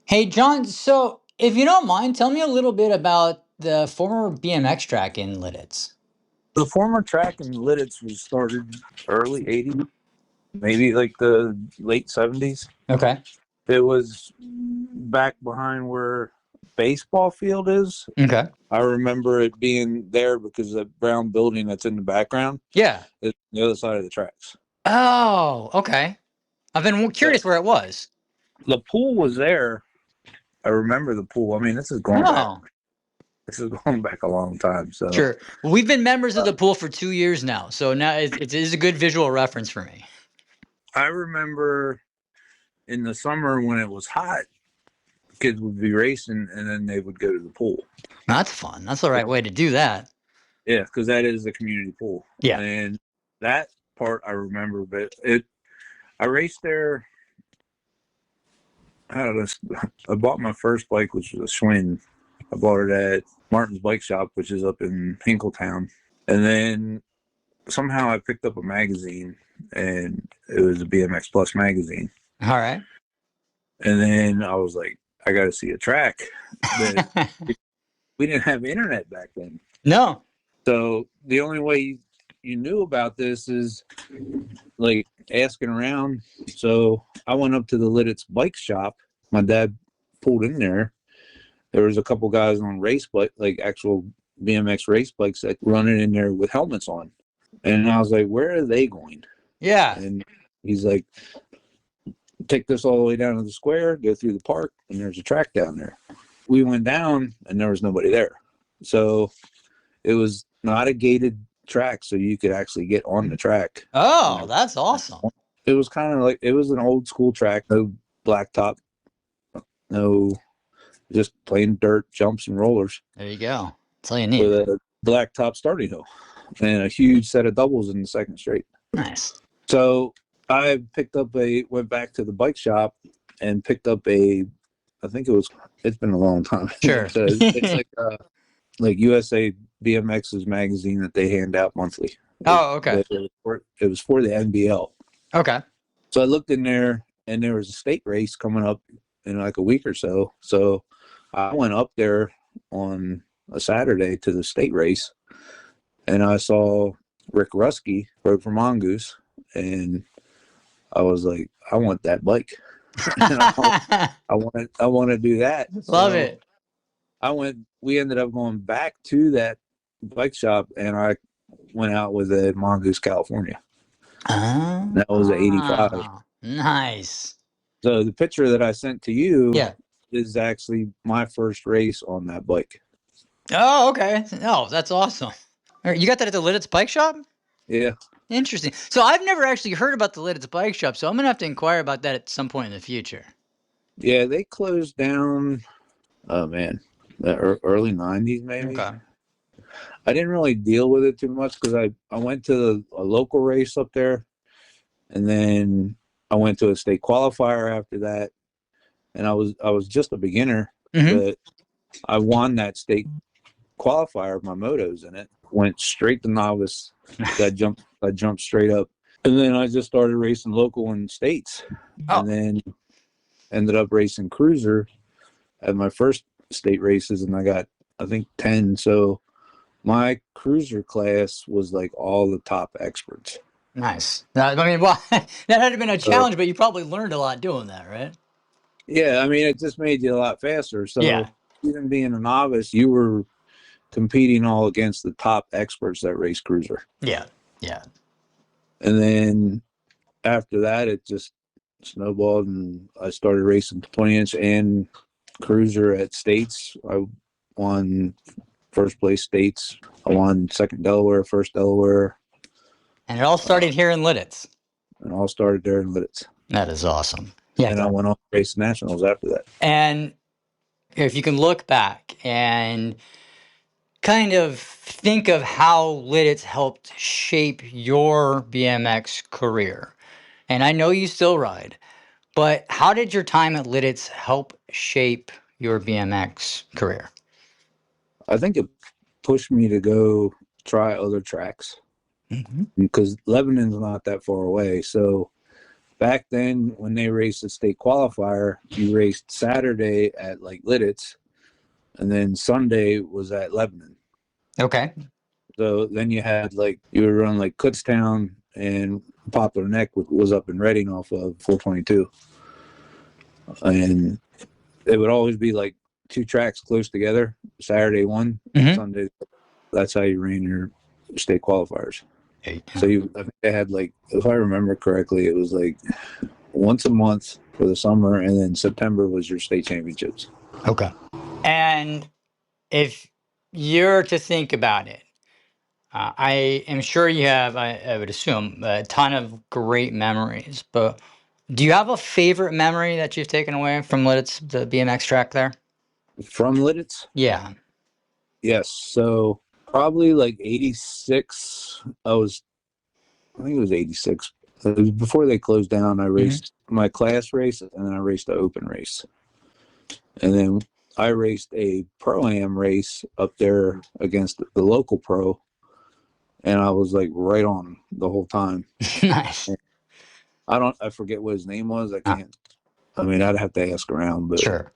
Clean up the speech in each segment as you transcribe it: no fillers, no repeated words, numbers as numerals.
Hey, John, so if you don't mind, tell me a little bit about the former BMX track in Lititz. The former track in Lititz was started early 80s, maybe like the late 70s. Okay. It was back behind where baseball field is. Okay. I remember it being there because the brown building that's in the background Yeah. is the other side of the tracks. Oh, okay. I've been So curious where it was. the pool was there. I remember the pool. I mean, Oh, this is going back a long time. So sure. Well, we've been members of the pool for 2 years now, so now it is a good visual reference for me. I remember in the summer when it was hot, kids would be racing and then they would go to the pool. That's fun. That's the right way to do that. Yeah, because that is a community pool. Yeah. And that part I remember, but I raced there. I don't know. I bought my first bike, which was a Schwinn. I bought it at Martin's Bike Shop, which is up in Hinkletown. And then somehow I picked up a magazine, and it was a BMX Plus magazine. All right. And then I was like, I got to see a track. But we didn't have internet back then. No. So the only way you knew about this is like asking around. So I went up to the Lititz bike shop. My dad pulled in there. There was a couple guys on race bike, like actual BMX race bikes that running in there with helmets on. And I was like, where are they going? Yeah. And he's like, take this all the way down to the square, go through the park, and there's a track down there. We went down and there was nobody there. So it was not a gated track, so you could actually get on the track. Oh, that's awesome. It was kind of like, it was an old school track, no blacktop, no, just plain dirt jumps and rollers There you go. That's all you need. with a blacktop starting hill and a huge set of doubles in the second straight. Nice. So I went back to the bike shop and picked up I think it's been a long time. Sure. It's like USA BMX's magazine that they hand out monthly. Oh, okay. It was for the NBL. Okay. So I looked in there, and there was a state race coming up in like a week or so. So I went up there on a Saturday to the state race, and I saw Rick Rusky rode for Mongoose, and I was like, I want that bike. I want to do that. Love it. We ended up going back to that bike shop, and I went out with a Mongoose California. That was an 85. Nice. So the picture that I sent to you Yeah. is actually my first race on that bike. Oh, okay. Oh, that's awesome. All right, you got that at the Lititz Bike Shop? Yeah. Interesting. So I've never actually heard about the Lititz Bike Shop, so I'm gonna have to inquire about that at some point in the future. Yeah, they closed down, oh man, the early 90s maybe. Okay. I didn't really deal with it too much because I went to a local race up there, and then I went to a state qualifier after that, and I was just a beginner, but I won that state qualifier. My motos in it went straight to novice. I jumped straight up, and then I just started racing local in states, and then ended up racing cruiser at my first state races, and I got, I think, 10. So my cruiser class was like all the top experts. Nice. I mean, well, that had been a challenge, but you probably learned a lot doing that, right? Yeah, I mean, it just made you a lot faster. So Yeah. even being a novice, you were competing all against the top experts that race cruiser. Yeah. Yeah. And then after that, it just snowballed, and I started racing 20-inch and cruiser at states. I won first place states. I won second Delaware, first Delaware. And it all started here in Lititz. And all started there in Lititz. That is awesome. Yeah. And I went on to race nationals after that. And if you can look back and kind of think of how Lititz helped shape your BMX career. And I know you still ride, but how did your time at Lititz help shape your BMX career? I think it pushed me to go try other tracks because Lebanon's not that far away. So Back then, when they raced the state qualifier, you raced Saturday at like Lititz, and then Sunday was at Lebanon. Okay. So then you had like, you would run like Kutztown, and Poplar Neck was up in Reading off of 422. And it would always be like two tracks close together. Saturday one, Sunday. That's how you ran your state qualifiers. So I think they had like, if I remember correctly, it was like once a month for the summer, and then September was your state championships. Okay. And if you're to think about it, I am sure you have, I would assume, a ton of great memories, but do you have a favorite memory that you've taken away from Lititz, the BMX track there? From Lititz? Yeah. Yes. So probably like 86. I think it was 86. It was before they closed down. I raced my class race, and then I raced the open race. And then I raced a pro-am race up there against the local pro, and I was like right on him the whole time. Nice. I forget what his name was. I mean, I'd have to ask around, but Sure.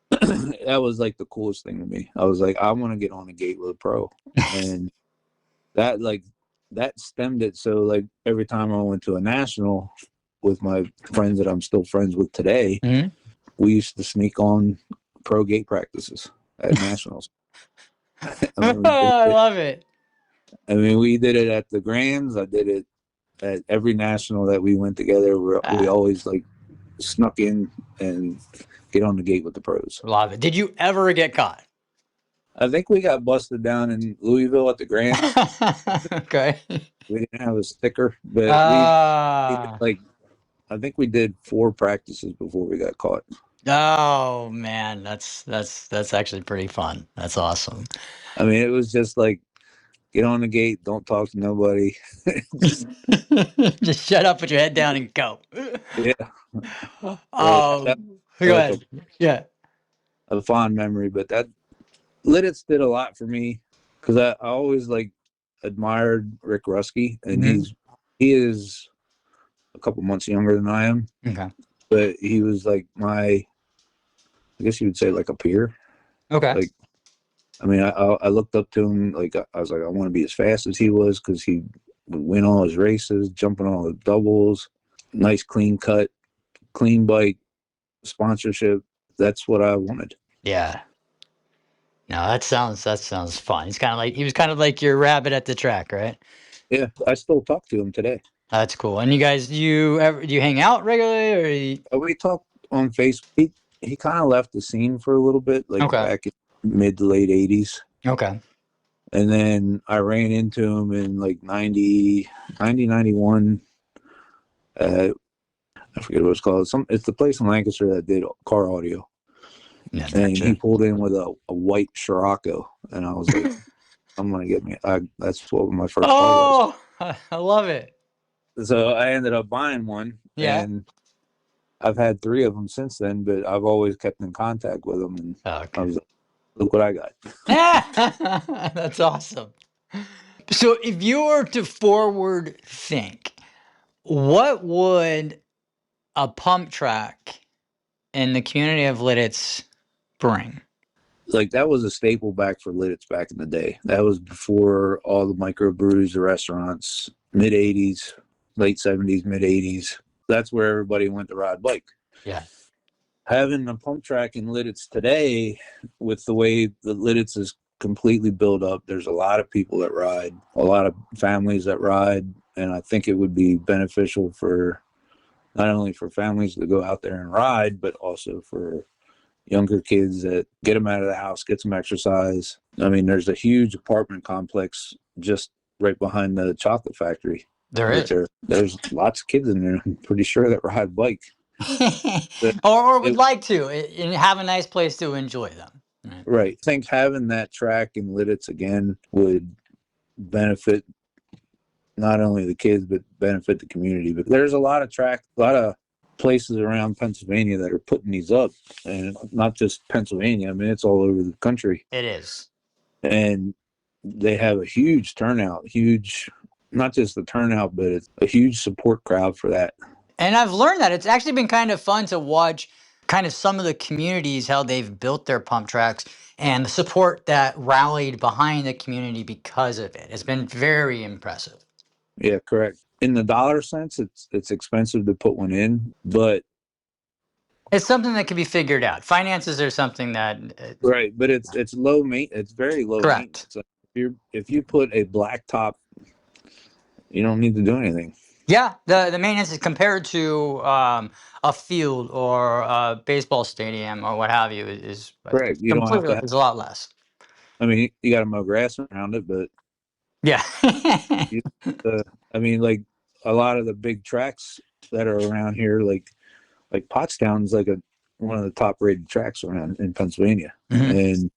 that was like the coolest thing to me. I was like, I want to get on the gate with a pro. And that stemmed it. So like every time I went to a national with my friends that I'm still friends with today, we used to sneak on pro gate practices at nationals. I love it. I mean, we did it at the Grands. I did it at every national that we went together. We always like snuck in and get on the gate with the pros. Love it. Did you ever get caught? I think we got busted down in Louisville at the Grands. Okay. We didn't have a sticker, but we I think we did 4 practices before we got caught. Oh man, that's actually pretty fun. That's awesome. I mean, it was just like, get on the gate, don't talk to nobody. Just shut up, put your head down, and go. Yeah. Go ahead. Yeah. A fond memory, but that Lititz did a lot for me, because I always like admired Rick Rusky, and he is a couple months younger than I am. Okay. But he was like I guess you would say like a peer. Okay. Like, I mean, I looked up to him. Like, I was like, I want to be as fast as he was, because he would win all his races, jumping all the doubles, nice clean cut, clean bike, sponsorship. That's what I wanted. Yeah. No, that sounds fun. He was kind of like your rabbit at the track, right? Yeah, I still talk to him today. That's cool. And you guys, do you hang out regularly, or we talk on Facebook. He kind of left the scene for a little bit, like back in mid to late 80s. Okay. And then I ran into him in like 90, 91. I forget what it's called. It's the place in Lancaster that did car audio. Yeah, and he pulled in with a white Scirocco, and I was like, I'm gonna get me. That's what my first car was. I love it. So I ended up buying one. Yeah. And I've had 3 of them since then, but I've always kept in contact with them. And I was like, look what I got. That's awesome. So if you were to forward think, what would a pump track in the community of Lititz bring? Like, that was a staple back for Lititz back in the day. That was before all the microbrews, the restaurants, mid 80s, late 70s, mid 80s. That's where everybody went to ride bike. Yeah. Having a pump track in Lititz today, with the way the Lititz is completely built up, there's a lot of people that ride, a lot of families that ride, and I think it would be beneficial for not only for families to go out there and ride, but also for younger kids that get them out of the house, get some exercise. I mean, there's a huge apartment complex just right behind the chocolate factory. There is. There's lots of kids in there, I'm pretty sure, that ride bike. or would like to, and have a nice place to enjoy them. Right. I think having that track in Lititz again would benefit not only the kids, but benefit the community. But there's a lot of places around Pennsylvania that are putting these up, and not just Pennsylvania. I mean, it's all over the country. It is. And they have a huge turnout, not just the turnout, but it's a huge support crowd for that. And I've learned that it's actually been kind of fun to watch kind of some of the communities, how they've built their pump tracks and the support that rallied behind the community because of it. It's been very impressive. Yeah, correct. In the dollar sense, it's expensive to put one in, but It's something that can be figured out. Finances are something that, right, but it's low main. It's very low correct. maintenance. Like if you put a black top, you don't need to do anything. Yeah, the maintenance is compared to a field or a baseball stadium or what have you is Correct. You don't have completely to have. is a lot less. I mean, you got to mow grass around it, but Yeah. you, I mean, like a lot of the big tracks that are around here, like Pottstown's like a one of the top rated tracks around in Pennsylvania, Mhm. and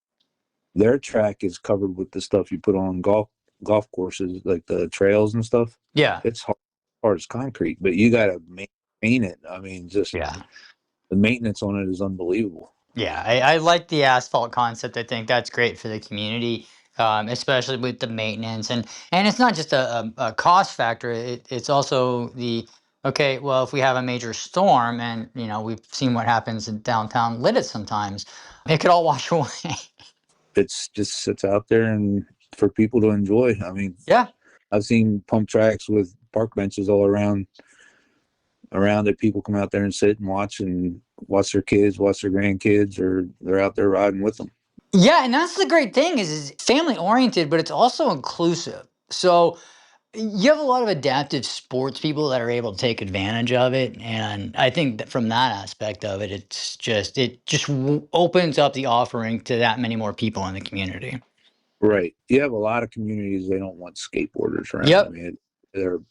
their track is covered with the stuff you put on golf courses, like the trails and stuff. Yeah. It's hard as concrete, but you got to maintain it. I mean, just Yeah. the maintenance on it is unbelievable. Yeah, I like the asphalt concept. I think that's great for the community, especially with the maintenance and it's not just a cost factor. It's also the okay. Well, if we have a major storm, and we've seen what happens in downtown Lititz sometimes, it could all wash away. It's just sits out there and for people to enjoy. I mean, Yeah. I've seen pump tracks with park benches all around it. People come out there and sit and watch their kids, watch their grandkids, or they're out there riding with them. Yeah, and that's the great thing is family oriented, but it's also inclusive. So you have a lot of adaptive sports people that are able to take advantage of it, and I think that from that aspect of it, it just opens up the offering to that many more people in the community. Right. You have a lot of communities they don't want skateboarders around. I Yep. mean,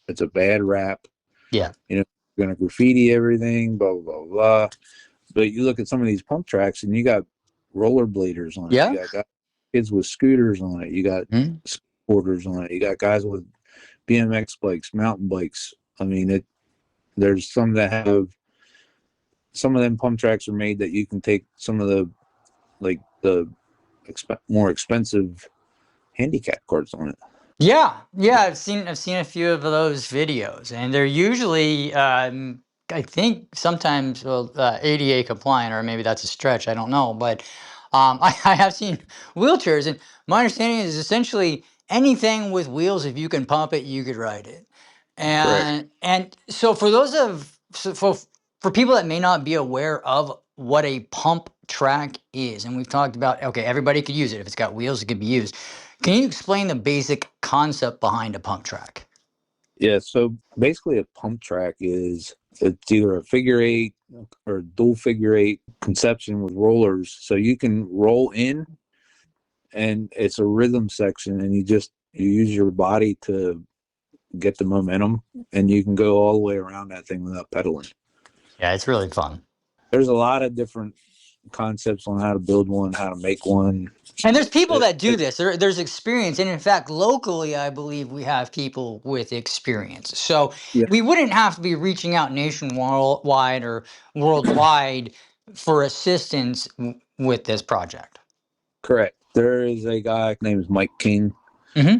it's a bad rap. Yeah. You know, you're gonna graffiti everything, blah blah blah blah. But you look at some of these pump tracks, and you got rollerbladers on it. Yeah. You got kids with scooters on it. You got Mhm. skateboarders on it. You got guys with BMX bikes, mountain bikes. I mean, there's some that have some of them pump tracks are made that you can take some of the more expensive handicap carts on it. Yeah, yeah, I've seen a few of those videos, and they're usually, I think sometimes, well, ADA compliant, or maybe that's a stretch. I don't know, but I have seen wheelchairs, and my understanding is essentially anything with wheels, if you can pump it, you could ride it. Correct. And so for people that may not be aware of what a pump track is, and we've talked about, okay, everybody could use it if it's got wheels, it could be used. Can you explain the basic concept behind a pump track? Yeah. So basically, a pump track is it's either a figure eight or a dual figure eight conception with rollers, so you can roll in, and it's a rhythm section, and you use your body to get the momentum, and you can go all the way around that thing without pedaling. Yeah, it's really fun. There's a lot of different concepts on how to build one, how to make one. And there's people It, that do it, this. There's experience, and in fact, locally, I believe we have people with experience. So yeah, we wouldn't have to be reaching out nationwide or worldwide for assistance with this project. correct. There is a guy named Mike King Hmm.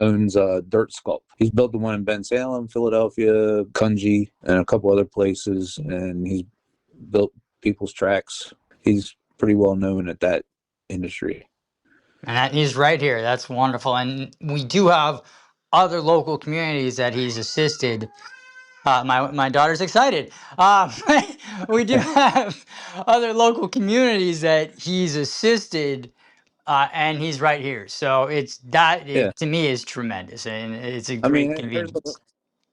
owns Dirt Sculpt. He's built the one in Bensalem, Philadelphia, Kunji, and a couple other places, and he's built people's tracks. He's pretty well known at that industry. And he's right here. That's wonderful. And we do have other local communities that he's assisted. My daughter's excited. We do have other local communities that he's assisted, and he's right here. So Yeah, to me is tremendous, and it's a I great mean, convenience.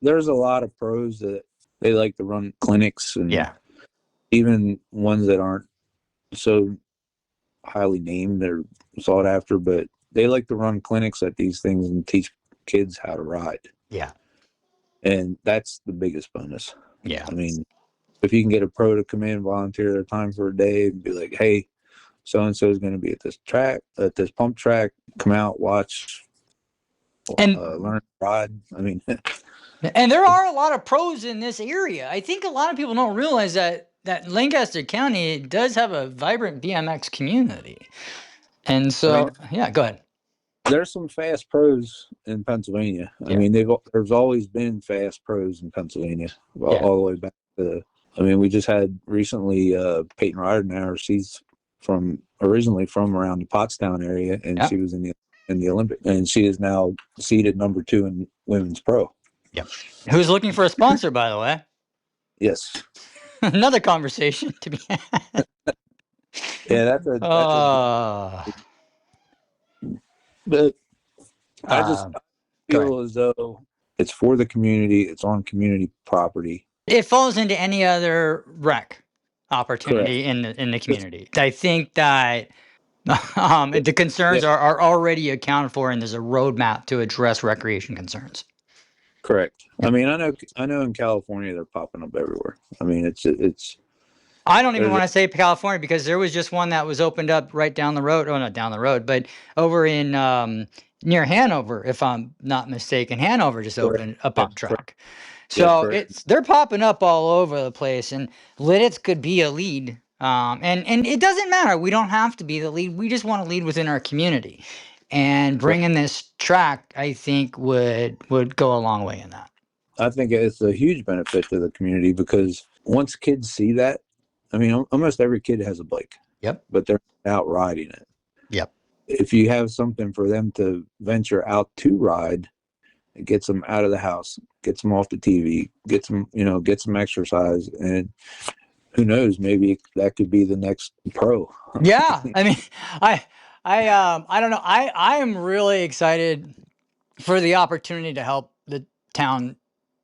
there's a lot of pros that they like to run clinics, and Yeah, even ones that aren't so highly named, they're sought after, but they like to run clinics at these things and teach kids how to ride. yeah, And that's the biggest bonus. yeah. I mean, if you can get a pro to come in, volunteer their time for a day, and be like, hey, so and so is going to be at this track, at this pump track, come out, watch, And learn to ride. I mean, and there are a lot of pros in this area. I think a lot of people don't realize that Lancaster County does have a vibrant BMX community. And I mean, so, yeah, go ahead. There's some fast pros in Pennsylvania. I Yeah. mean, there's always been fast pros in Pennsylvania, Yeah. all the way back to. I mean, we just had recently Peyton Ridenauer. She's originally from around the Pottstown area, and Yeah. she was in the Olympic, and she is now seeded number 2 in women's pro. Yep. Who's looking for a sponsor, by the way? Yes. Another conversation to be had. Yeah, that's a. But I just feel as though it's for the community. It's on community property. It falls into any other rec opportunity Correct. in the community. I think that the concerns are already accounted for, and there's a roadmap to address recreation concerns. Correct. Yep. I mean, I know in California they're popping up everywhere. I mean, it's. I don't even want to say California, because there was just one that was opened up right down the road. Oh, not down the road, but over in near Hanover, if I'm not mistaken. Hanover just opened a pump track. So they're popping up all over the place, and Lititz could be a lead. And it doesn't matter. We don't have to be the lead. We just want to lead within our community, and bringing this track, I think, would go a long way in that. I think it's a huge benefit to the community, because once kids see that, I mean, almost every kid has a bike. Yep. But they're out riding it. Yep. If you have something for them to venture out to ride, it gets them out of the house, gets them off the TV, gets them exercise, and who knows, maybe that could be the next pro. Yeah. I mean, I don't know. I am really excited for the opportunity to help the town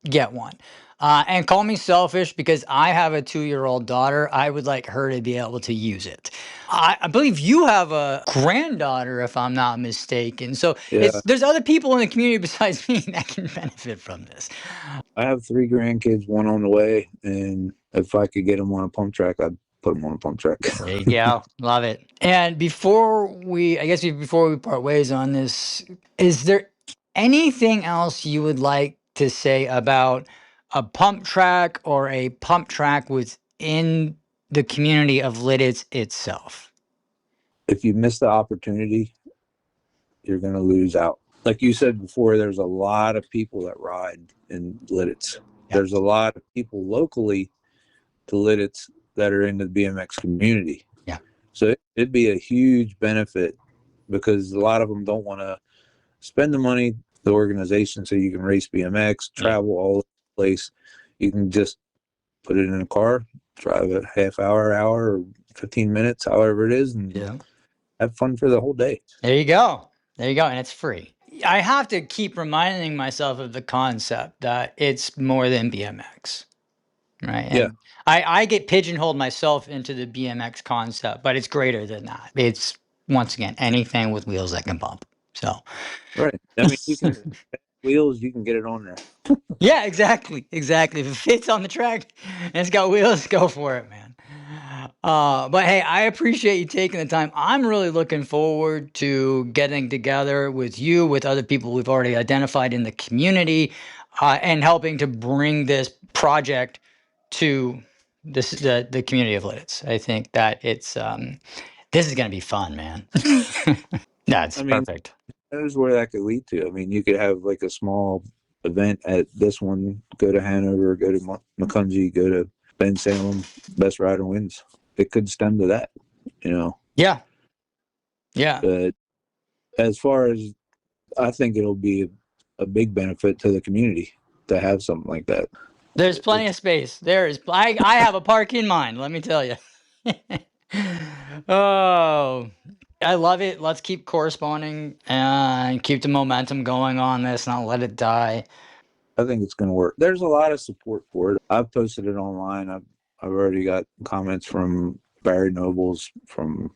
get one. And call me selfish, because I have a 2-year-old daughter. I would like her to be able to use it. I believe you have a granddaughter, if I'm not mistaken. So there's other people in the community besides me that can benefit from this. I have 3 grandkids, one on the way, and if I could get them on a pump track, I'd put them on a pump track. There you go. Love it. And before we part ways on this, is there anything else you would like to say about a pump track or a pump track within the community of Lititz itself? If you miss the opportunity, you're going to lose out. Like you said before, there's a lot of people that ride in Lititz. Yep. There's a lot of people locally to Lititz that are in the BMX community. Yeah. So it'd be a huge benefit, because a lot of them don't want to spend the money, the organization, so you can race BMX, travel all over the place. You can just put it in a car, drive a half hour, or 15 minutes, however it is, and have fun for the whole day. There you go. There you go. And it's free. I have to keep reminding myself of the concept that it's more than BMX. Right. And I get pigeonholed myself into the BMX concept, but it's greater than that. It's, once again, anything with wheels that can pump. So, right. I mean, you can wheels, you can get it on there. Yeah, exactly. Exactly. If it fits on the track and it's got wheels, go for it, man. But hey, I appreciate you taking the time. I'm really looking forward to getting together with you, with other people we've already identified in the community, and helping to bring this project to the community of Lititz. I think that it's this is going to be fun, man. That's perfect. Knows where that could lead to. I mean, you could have like a small event at this one, go to Hanover, go to Macungie, go to Ben Salem, best rider wins. It could stem to that, Yeah. But as far as, I think it'll be a big benefit to the community to have something like that. There's plenty of space. I have a park in mind, let me tell you. Oh, I love it. Let's keep corresponding and keep the momentum going on this, not let it die. I think it's going to work. There's a lot of support for it. I've posted it online. I've already got comments from Barry Nobles, from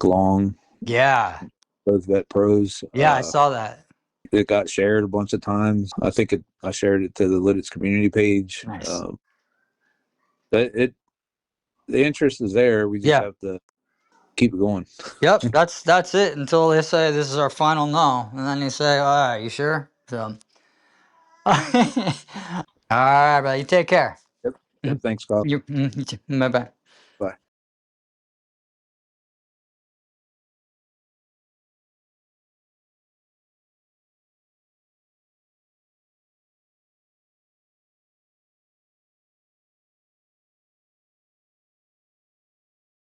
Glong. Yeah. Both vet pros. Yeah, I saw that. It got shared a bunch of times. I think I shared it to the Lititz community page. Nice. The interest is there. We just have to keep it going. Yep, that's it until they say this is our final no, and then you say, "All right, you sure?" So, all right, brother, you take care. Yep. Thanks, Scott. Bye bye.